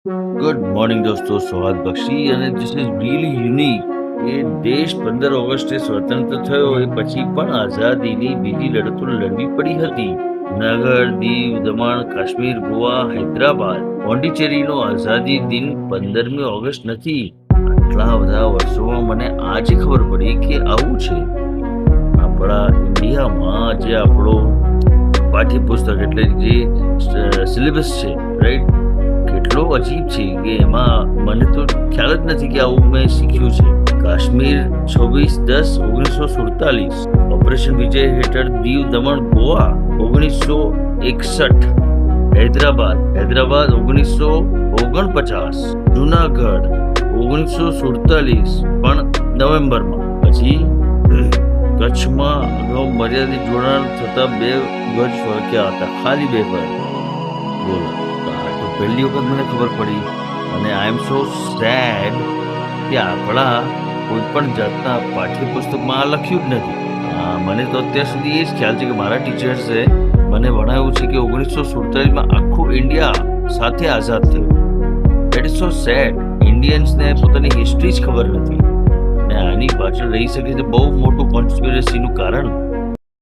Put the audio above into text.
Good morning દોસ્તો, સ્વાગત બક્ષી અને ધીસ ઇઝ રિયલી યુનિક કે દેશ 15 ઓગસ્ટે સ્વતંત્ર થયો એ પછી પણ આઝાદીની બીજી લડતો લડવી પડી હતી. જુનાગઢ, દીવ, દમણ, કાશ્મીર, ગોવા, હૈદરાબાદ, પોંડિચેરીનો આઝાદી દિન 15મી ઓગસ્ટ નથી. આટલા બધા વર્ષોમાં મને આજે ખબર પડી કે આવું છે. આપણા ઇન્ડિયામાં જે આપણો પાઠ્યપુસ્તક એટલે જે સિલેબસ છે, રાઈટ, કેટલો અજીબ છે કે એમાં મને તો ખ્યાલ જ નથી કે આવું મેં શીખ્યું છે. કાશ્મીર 26/10/1947, ઓપરેશન વિજય હેઠળ દીવ, દમણ, ગોવા 1961, હૈદરાબાદ 1949, જુનાગઢ 1947 પણ નવેમ્બરમાં. પછી કચ્છમાં અગાઉ મર્યાદિત જોડાણ થતા 2 ગજ ફરક્યા હતા, ખાલી 2 ગજ. બોલો, પહેલી વખત મને ખબર પડી અને આઈ એમ સો સેડ કે આપણા કોઈ પણ જાતના પાઠ્યપુસ્તકમાં આ લખ્યું જ નથી. મને તો અત્યાર સુધી એ જ ખ્યાલ છે કે મારા ટીચર્સે મને ભણાવ્યું છે કે 1947માં આખું ઇન્ડિયા સાથે આઝાદ થયું. That is so sad. ઇન્ડિયન્સને પોતાની હિસ્ટ્રી જ ખબર નથી. અને આની પાછળ રહી શકે છે બહુ મોટું કોન્સ્પિરસીનું કારણ